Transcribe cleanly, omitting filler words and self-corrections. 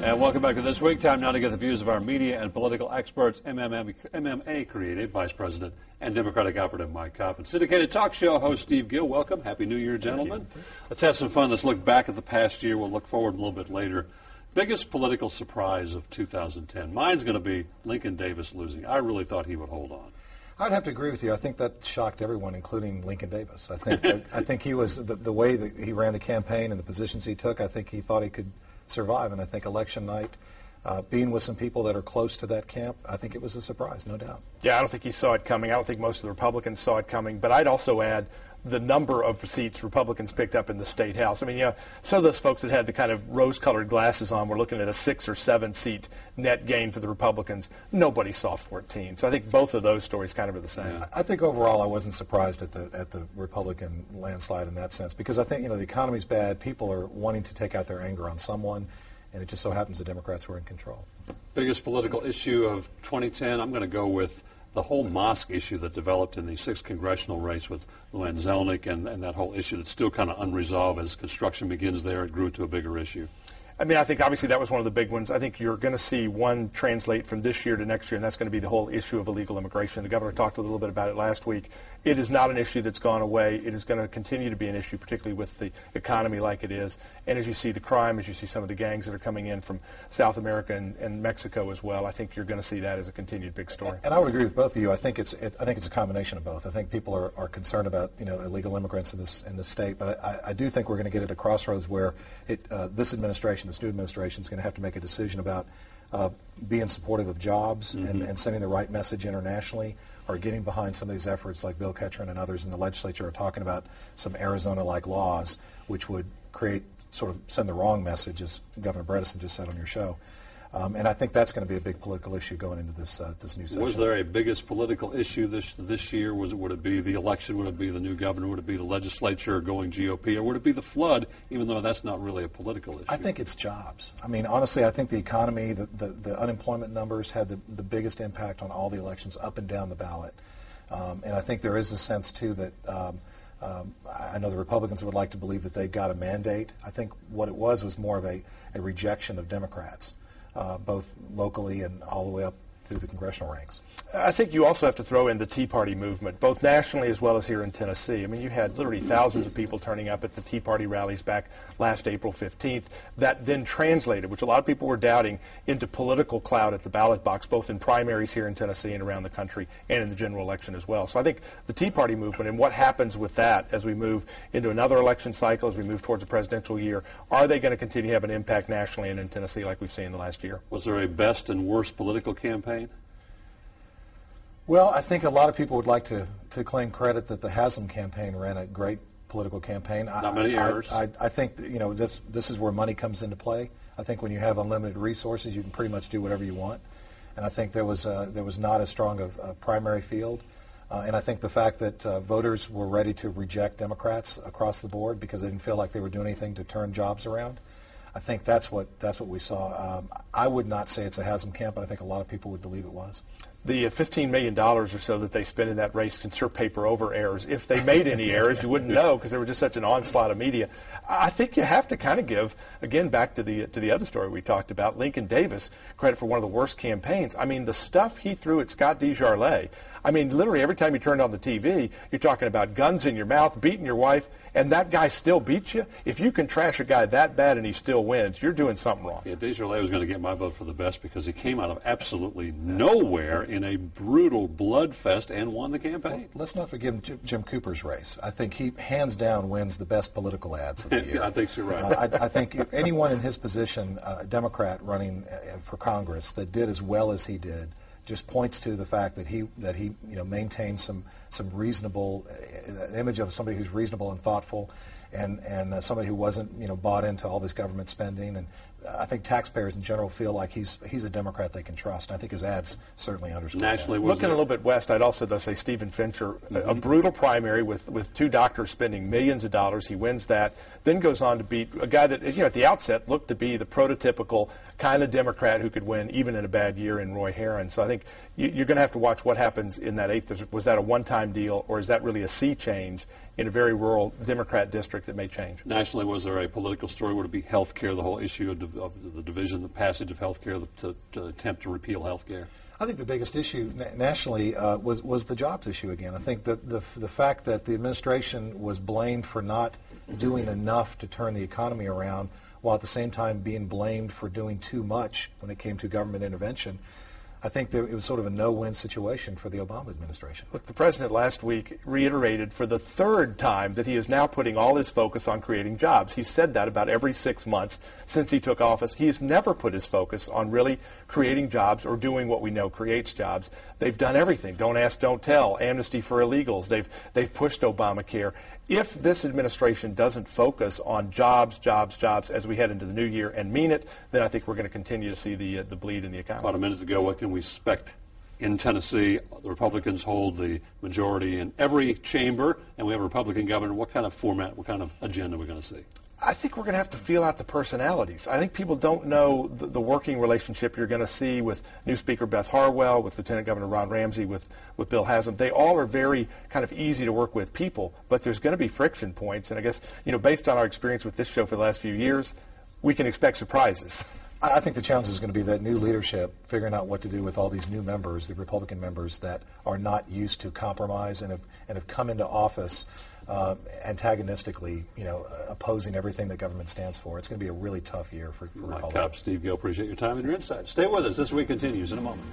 And welcome back to This Week. Time now to get the views of our media and political experts. MMA creative Vice President and Democratic Operative Mike Kopp and Syndicated talk show host Steve Gill. Welcome. Happy New Year, gentlemen. Let's have some fun. Let's look back at the past year. We'll look forward a little bit later. Biggest political surprise of 2010. Mine's going to be Lincoln Davis losing. I really thought he would hold on. I'd have to agree with you. I think that shocked everyone, including Lincoln Davis. I think he was the way that he ran the campaign and the positions he took. I think he thought he could survive, and I think election night, being with some people that are close to that camp, I think it was a surprise, no doubt. Yeah, I don't think he saw it coming. I don't think most of the Republicans saw it coming. But I'd also add the number of seats Republicans picked up in the state house. I mean, some of those folks that had the kind of rose-colored glasses on were looking at a 6 or 7 seat net gain for the Republicans. Nobody saw 14. So I think both of those stories kind of are the same. Yeah. I think overall I wasn't surprised at the Republican landslide in that sense, because I think, the economy's bad. People are wanting to take out their anger on someone, and it just so happens the Democrats were in control. Biggest political issue of 2010, I'm going to go with the whole mosque issue that developed in the 6th congressional race with Luann Zelnick and that whole issue that's still kind of unresolved. As construction begins there, it grew to a bigger issue. I mean, I think obviously that was one of the big ones. I think you're going to see one translate from this year to next year, and that's going to be the whole issue of illegal immigration. The governor talked a little bit about it last week. It is not an issue that's gone away. It is going to continue to be an issue, particularly with the economy like it is. And as you see the crime, as you see some of the gangs that are coming in from South America and Mexico as well, I think you're going to see that as a continued big story. And I would agree with both of you. I think it's a combination of both. I think people are concerned about illegal immigrants in this state, but I do think we're going to get at a crossroads where this administration, this new administration, is going to have to make a decision about being supportive of jobs and sending the right message internationally, or getting behind some of these efforts like Bill Ketchern and others in the legislature are talking about some Arizona-like laws which would send the wrong message, as Governor Bredesen just said on your show. And I think that's going to be a big political issue going into this new session. Was there a biggest political issue this year? Would it be the election? Would it be the new governor? Would it be the legislature going GOP? Or would it be the flood, even though that's not really a political issue? I think it's jobs. I mean, honestly, I think the economy, the unemployment numbers had the biggest impact on all the elections up and down the ballot. And I think there is a sense, too, that I know the Republicans would like to believe that they've got a mandate. I think what it was more of a rejection of Democrats. Both locally and all the way up through the congressional ranks. I think you also have to throw in the Tea Party movement, both nationally as well as here in Tennessee. I mean, you had literally thousands of people turning up at the Tea Party rallies back last April 15th. That then translated, which a lot of people were doubting, into political clout at the ballot box, both in primaries here in Tennessee and around the country, and in the general election as well. So I think the Tea Party movement and what happens with that as we move into another election cycle, as we move towards a presidential year, are they going to continue to have an impact nationally and in Tennessee like we've seen in the last year? Was there a best and worst political campaign? Well, I think a lot of people would like to claim credit that the Haslam campaign ran a great political campaign. Not many errors. I think this is where money comes into play. I think when you have unlimited resources, you can pretty much do whatever you want. And I think there was not as strong a primary field. And I think the fact that voters were ready to reject Democrats across the board because they didn't feel like they were doing anything to turn jobs around, I think that's what we saw. I would not say it's a Haslam camp, but I think a lot of people would believe it was. The $15 million or so that they spent in that race can sure paper over errors. If they made any errors, you wouldn't know because there was just such an onslaught of media. I think you have to kind of give, again, back to the other story we talked about, Lincoln Davis, credit for one of the worst campaigns. I mean, the stuff he threw at Scott DeJarlais, I mean, literally every time you turned on the TV, you're talking about guns in your mouth, beating your wife, and that guy still beats you. If you can trash a guy that bad and he still wins, you're doing something wrong. Yeah, DeJarlais was going to get my vote for the best because he came out of absolutely nowhere in a brutal blood fest and won the campaign. Well, let's not forget Jim Cooper's race. I think he, hands down, wins the best political ads of the year. I think you're right. I think if anyone in his position, a Democrat running for Congress, that did as well as he did, just points to the fact that he maintained some reasonable an image of somebody who's reasonable and thoughtful, and somebody who wasn't bought into all this government spending. And I think taxpayers in general feel like he's a Democrat they can trust. And I think his ads certainly underscore Nationally, that. Looking a little bit west, I'd also say Stephen Fincher, a brutal primary with 2 doctors spending millions of dollars. He wins that, then goes on to beat a guy that at the outset looked to be the prototypical kind of Democrat who could win even in a bad year in Roy Herron. So I think you're going to have to watch what happens in that 8th. Was that a one-time deal, or is that really a sea change in a very rural Democrat district that may change? Nationally, was there a political story? Would it be health care, the whole issue of the division, the passage of health care, the attempt to repeal health care? I think the biggest issue nationally was the jobs issue again. I think that the fact that the administration was blamed for not doing enough to turn the economy around, while at the same time being blamed for doing too much when it came to government intervention, I think it was sort of a no-win situation for the Obama administration. Look, the president last week reiterated for the third time that he is now putting all his focus on creating jobs. He said that about every 6 months since he took office. He has never put his focus on really creating jobs or doing what we know creates jobs. They've done everything. Don't ask, don't tell. Amnesty for illegals. They've pushed Obamacare. If this administration doesn't focus on jobs, jobs, jobs as we head into the new year and mean it, then I think we're going to continue to see the bleed in the economy. About a minute ago, what can we expect in Tennessee? The Republicans hold the majority in every chamber, and we have a Republican governor. What kind of format, what kind of agenda are we going to see? I think we're going to have to feel out the personalities. I think people don't know the working relationship you're going to see with new Speaker Beth Harwell, with Lieutenant Governor Ron Ramsey, with Bill Haslam. They all are very kind of easy to work with people, but there's going to be friction points. And I guess, based on our experience with this show for the last few years, we can expect surprises. I think the challenge is going to be that new leadership figuring out what to do with all these new members, the Republican members that are not used to compromise and have come into office antagonistically, opposing everything that government stands for. It's going to be a really tough year for Republicans. Kopp, Steve Gill, appreciate your time and your insight. Stay with us. This week continues in a moment.